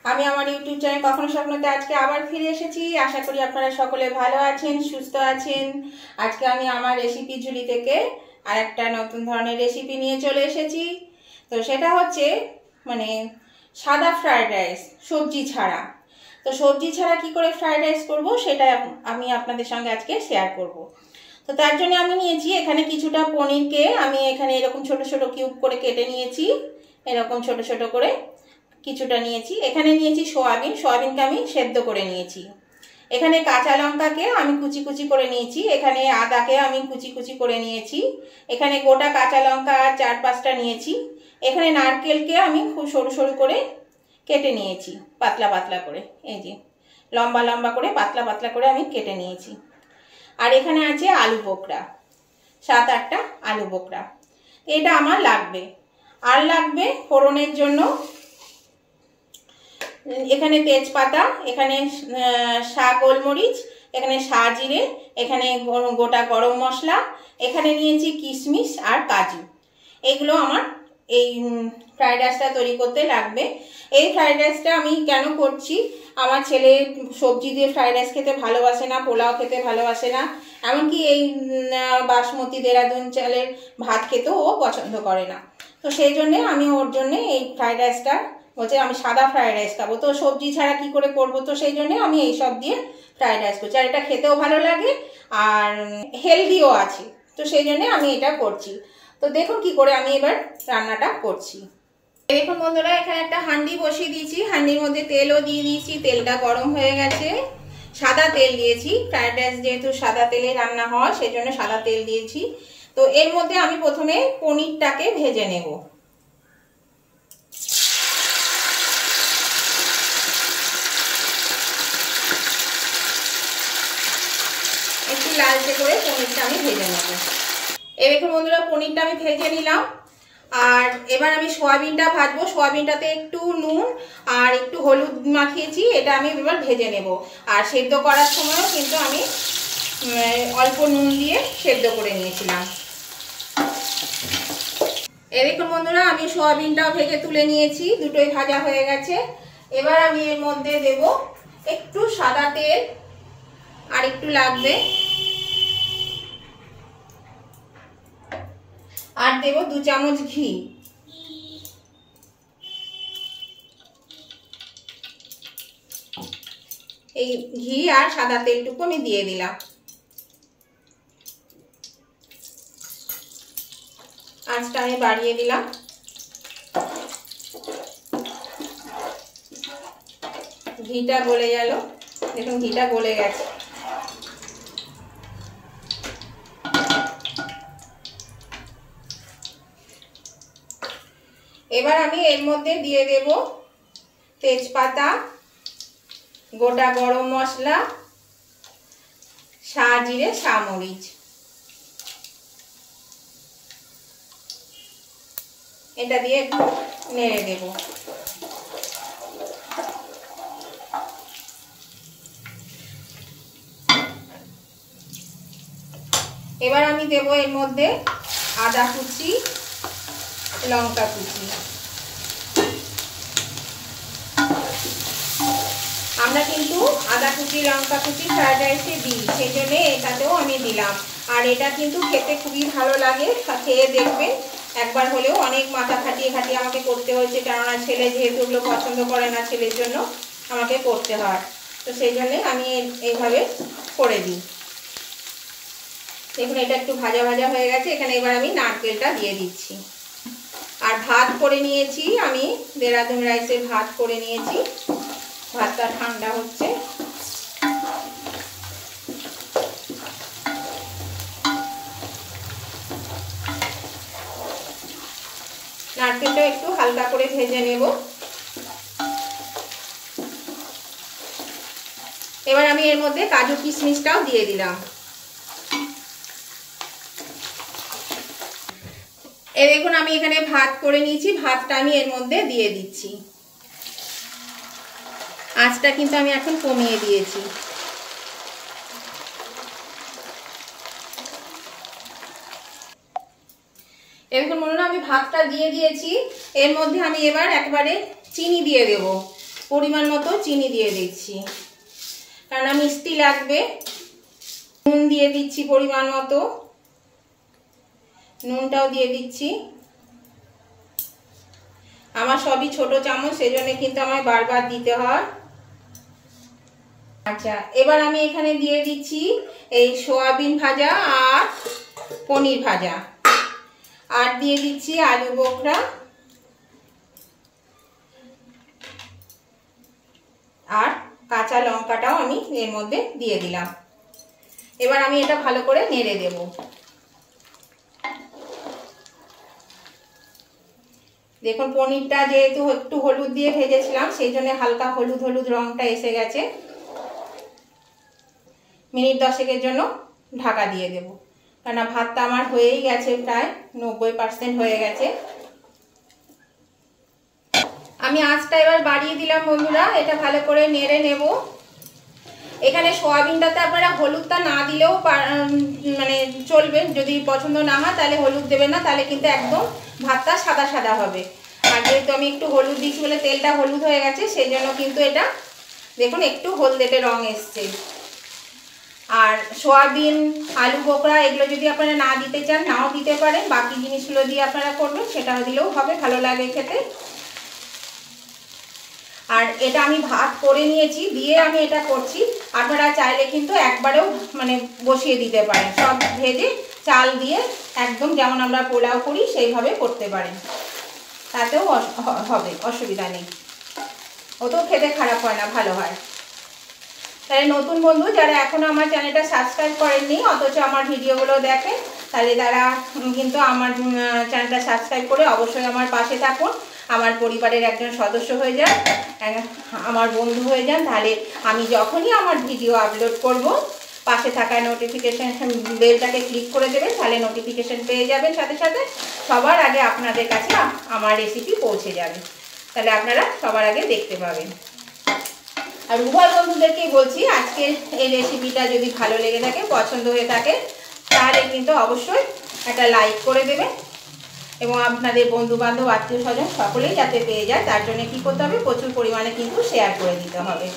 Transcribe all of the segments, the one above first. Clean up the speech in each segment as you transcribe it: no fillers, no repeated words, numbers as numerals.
আমি আমার YouTube channel কখনো স্বপ্নতে আজকে আবার ফিরে এসেছি। আশা করি আপনারা সকলে ভালো আছেন, সুস্থ আছেন। আজকে আমি আমার রেসিপি ঝুলি থেকে আর একটা নতুন ধরনের রেসিপি নিয়ে চলে এসেছি। তো সেটা হচ্ছে সাদা ফ্রাইড রাইস, সবজি ছাড়া। তো সবজি ছাড়া কি করে ফ্রাইড রাইস করব সেটা আমি আপনাদের সঙ্গে আজকে শেয়ার করব। তো তার জন্য আমি নিয়েছি এখানে কিছুটা পনিরকে আমি এখানে এরকম ছোট ছোট কিউব করে কেটে নিয়েছি। এরকম ছোট ছোট করে কিছুটা নিয়েছি। এখানে নিয়েছি সোয়াবিনকে আমি সেদ্ধ করে নিয়েছি। এখানে কাঁচা লঙ্কাকে আমি কুচি কুচি করে নিয়েছি। এখানে আদাকে আমি কুচি কুচি করে নিয়েছি। এখানে গোটা কাঁচা লঙ্কা 4-5টা নিয়েছি। এখানে নারকেলকে আমি খুব সরু সরু করে কেটে নিয়েছি, পাতলা পাতলা করে, এই যে লম্বা লম্বা করে পাতলা পাতলা করে আমি কেটে নিয়েছি। আর এখানে আছে আলু বোখরা, 7-8টা আলু বোখরা। এটা আমার লাগবে। আর লাগবে ফোড়নের জন্য এখানে তেজপাতা, এখানে গোলমরিচ, এখানে জিরে, এখানে গোটা গরম মশলা, এখানে নিয়েছি কিশমিশ আর কাজু। এগুলো আমার এই ফ্রাইড রাইসটা তৈরি করতে লাগবে। এই ফ্রাইড রাইসটা আমি কেন করছি, আমার ছেলে সবজি দিয়ে ফ্রাইড রাইস খেতে ভালোবাসে না, পোলাও খেতে ভালোবাসে না, এমনকি এই বাসমতি দেরাদুন চালের ভাত খেতেও ও পছন্দ করে না। তো সেই জন্যে আমি ওর জন্যে এই ফ্রাইড রাইসটা বলছে আমি সাদা ফ্রাইড রাইস খাবো, তো সবজি ছাড়া কি করে করব। তো সেই জন্যে আমি এই সব দিয়ে ফ্রাইড রাইস করছি। আর এটা খেতেও ভালো লাগে আর হেলদিও আছে। তো সেই জন্যে আমি এটা করছি। তো দেখুন কি করে আমি এবার রান্নাটা করছি। দেখুন বন্ধুরা, এখানে একটা হাঁড়ি বসিয়ে দিয়েছি। হাঁড়ির মধ্যে তেলও দিয়ে দিয়েছি। তেলটা গরম হয়ে গেছে। সাদা তেল দিয়েছি, ফ্রাইড রাইস যেহেতু সাদা তেলে রান্না হয় সেই জন্য সাদা তেল দিয়েছি। তো এর মধ্যে আমি প্রথমে পনিরটাকে ভেজে নেব। একটু লালচে করে পনিরটা আমি ভেজে নেব। এই দেখুন বন্ধুরা, পনিরটা আমি ভেজে নিলাম। আর এবার আমি সোয়াবিনটা ভাজবো। সোয়াবিনটাতে একটু নুন আর একটু হলুদ মাখিয়েছি, এটা আমি এবার ভেজে নেব। আর সেদ্ধ করার সময়ও কিন্তু আমি অল্প নুন দিয়ে সেদ্ধ করে নিয়েছিলাম। এই দেখুন বন্ধুরা, আমি সোয়াবিনটাও ভেজে তুলে নিয়েছি, দুটোই ভাজা হয়ে গেছে। এবার আমি এর মধ্যে দেব একটু সাদা তেল, আর একটু লাগবে, আর দেব 2 চামচ ঘি। এই ঘি আর সাদা তেলটুকু আমি দিয়ে দিলাম। আঁচটা আমি বাড়িয়ে দিলাম। ঘিটা গলে গেল, দেখুন ঘিটা গলে গেছে। এবার আমি এর মধ্যে দিয়ে দেব তেজপাতা, গোটা গরম মশলা, জিরে, মরিচ। এটা দিয়ে একটু নেড়ে দেব। এবার আমি দেব এর মধ্যে আদা কুচি, লঙ্কা কুচি। আমরা কিন্তু আদা কুচি লঙ্কা কুচি ফ্রাইড রাইসে দিই, সেই জন্য এটাতেও আমি দিলাম। আর এটা কিন্তু খেতে খুবই ভালো লাগে, খেয়ে দেখবেন একবার হলেও। অনেক মাথা খাটিয়ে খাটিয়ে আমাকে করতে হয়েছে, কেননা ছেলে যেহেতু ওগুলো পছন্দ করে না, ছেলের জন্য আমাকে করতে হয়। তো সেই জন্যে আমি এইভাবে করে দিই। দেখুন এটা একটু ভাজা ভাজা হয়ে গেছে। এখানে এবার আমি নারকেলটা দিয়ে দিচ্ছি। আর ভাত করে নিয়েছি আমি, দেরাদুন রাইসের ভাত করে নিয়েছি। ভাতটা ঠান্ডা হচ্ছে। নারকেলটা একটু হালকা করে ভেজে নেব। এবার আমি এর মধ্যে কাজু কিশমিশটাও দিয়ে দিলাম। এই দেখুন আমি এখানে ভাত করে নিয়েছি, ভাতটা আমি এর মধ্যে দিয়ে দিচ্ছি। আঁচটা কিন্তু আমি এখন কমিয়ে দিয়েছি। এরকম মনে হয় আমি ভাতটা দিয়ে দিয়েছি। এর মধ্যে আমি এবার একবারে চিনি দিয়ে দেব। পরিমাণ মতো চিনি দিয়ে দিচ্ছি, কারণ মিষ্টি লাগবে। নুন দিয়ে দিচ্ছি পরিমাণ মতো, নুনটাও দিয়ে দিচ্ছি। আমার সবই ছোট চামচ, সেই জন্য কিন্তু আমায় বারবার দিতে হয়। আচ্ছা, এবার আমি এখানে দিয়ে দিচ্ছি এই সয়াবিন ভাজা আর পনির ভাজা, আর দিয়ে দিচ্ছি আলু বোখরা আর কাঁচা লঙ্কাটাও আমি এর মধ্যে দিয়ে দিলাম। এবার আমি এটা ভালো করে নেড়ে দেব। দেখুন পনিরটা যেহেতু একটু হলুদ দিয়ে ভেজেছিলাম, সেই জন্য হালকা হলুদ হলুদ রংটা এসে গেছে। মিনিট 10 জন্য ঢাকা দিয়ে দেব, কারণ ভাতটা আমার হয়েই গেছে, প্রায় 90% হয়ে গেছে। আমি আঁচটা এবার বাড়িয়ে দিলাম বন্ধুরা, এটা ভালো করে নেড়ে নেব। এখানে সয়াবিনটাতে আপনারা হলুদটা না দিলেও মানে চলবে, যদি পছন্দ না হয় তাহলে হলুদ দেবেন না, তাহলে কিন্তু একদম ভাতটা সাদা সাদা হবে। আর যেহেতু আমি একটু হলুদ দিচ্ছি বলে তেলটা হলুদ হয়ে গেছে, সেই জন্য কিন্তু এটা দেখুন একটু হলদেটে রং এসছে। আর সয়াবিন আলু বোখরা এগুলো যদি আপনারা না দিতে চান নাও দিতে পারেন, বাকি জিনিসগুলো দিয়ে আপনারা করবেন, সেটাও দিলেও হবে, ভালো লাগে খেতে। আর এটা আমি ভাত করে নিয়েছি, দিয়ে আমি এটা করছি। আপনারা চাইলে কিন্তু একবারেও মানে বসিয়ে দিতে পারেন, সব ভেজে চাল দিয়ে একদম যেমন আমরা পোলাও করি সেইভাবে করতে পারেন, তাতেও হবে, অসুবিধা নেই। ওতেও খেতে খারাপ হয় না, ভালো হয়। তাহলে নতুন বন্ধু যারা এখনও আমার চ্যানেলটা সাবস্ক্রাইব করেননি অথচ আমার ভিডিওগুলো দেখেন, তাহলে তারা কিন্তু আমার চ্যানেলটা সাবস্ক্রাইব করে অবশ্যই আমার পাশে থাকুন, আমার পরিবারের একজন সদস্য হয়ে যান, আমার বন্ধু হয়ে যান। তাহলে আমি যখনই আমার ভিডিও আপলোড করব, পাশে থাকা নোটিফিকেশন বেলটাকে ক্লিক করে দেবেন, তাহলে নোটিফিকেশন পেয়ে যাবেন, সাথে সাথে সবার আগে আপনাদের কাছে আমার রেসিপি পৌঁছে যাবে, তাহলে আপনারা সবার আগে দেখতে পাবেন। আর উভয় বন্ধুদেরকেই বলছি, আজকের এই রেসিপিটা যদি ভালো লেগে থাকে, পছন্দ হয়ে থাকে, তাহলে কিন্তু অবশ্যই একটা লাইক করে দেবেন, এবং আপনাদের বন্ধু বান্ধব আত্মীয় স্বজন সকলেই যাতে পেয়ে যায়, তার জন্য কী করতে হবে, প্রচুর পরিমাণে কিন্তু শেয়ার করে দিতে হবে।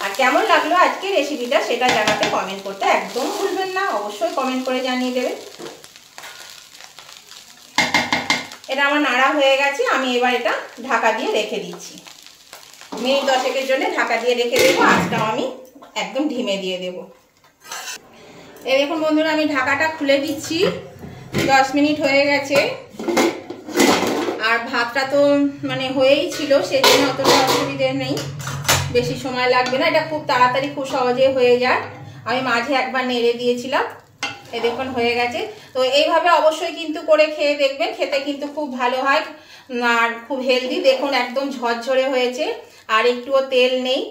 আর কেমন লাগলো আজকের রেসিপিটা সেটা জানাতে কমেন্ট করতে একদম ভুলবেন না, অবশ্যই কমেন্ট করে জানিয়ে দেবেন। এটা আমার নাড়া হয়ে গেছে, আমি এবার এটা ঢাকা দিয়ে রেখে দিচ্ছি। মিনিট 10 জন্য ঢাকা দিয়ে রেখে দেবো, আঁচটাও আমি একদম ঢিমে দিয়ে দেবো। এই দেখুন বন্ধুরা, আমি ঢাকাটা খুলে দিচ্ছি, 10 মিনিট হয়ে গেছে। আর ভাতটা তো মানে হয়েই ছিল, সেই জন্য অতটা অসুবিধে নেই, বেশি সময় লাগবে না, এটা খুব তাড়াতাড়ি খুব সহজে হয়ে যায়। আমি মাঝে একবার নেড়ে দিয়েছিলাম, এই দেখুন হয়ে গেছে। তো এইভাবে অবশ্যই কিন্তু করে খেয়ে দেখবেন, খেতে কিন্তু খুব ভালো হয় আর খুব হেলদি। দেখুন একদম ঝরঝরে হয়েছে, আর একটুও তেল নেই,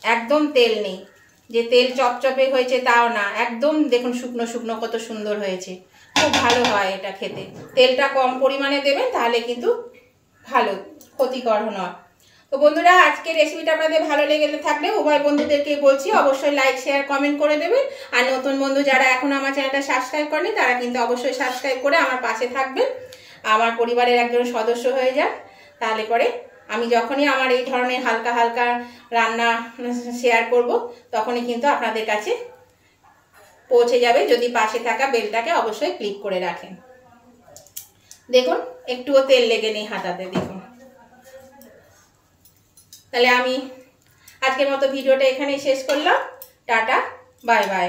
একদম তেল নেই, যে তেল চপচপে হয়েছে তাও না, একদম দেখুন শুকনো শুকনো কত সুন্দর হয়েছে, খুব ভালো হয় এটা খেতে। তেলটা কম পরিমাণে দেবেন, তাহলে কিন্তু ভালো, ক্ষতিকর নয়। তো বন্ধুরা, আজকের রেসিপিটা আপনাদের ভালো লেগে থাকলে উভয় বন্ধুদেরকে বলছি অবশ্যই লাইক শেয়ার কমেন্ট করে দেবেন। আর নতুন বন্ধু যারা এখন আমার চ্যানেলটা সাবস্ক্রাইব করেনি, তারা কিন্তু অবশ্যই সাবস্ক্রাইব করে আমার পাশে থাকবেন, আমার পরিবারের একজন সদস্য হয়ে যান। তাহলে পরে আমি যখনই আমার এই ধরনের হালকা হালকা রান্না শেয়ার করব, তখনই কিন্তু আপনাদের কাছে পৌঁছে যাবে, যদি পাশে থাকা বেলটাকে অবশ্যই ক্লিক করে রাখেন। দেখুন একটুও তেল লেগে নেই হাতাতে, দেখুন। তাহলে আমি আজকের মতো ভিডিওটা এখানেই শেষ করলাম। Tata, bye bye.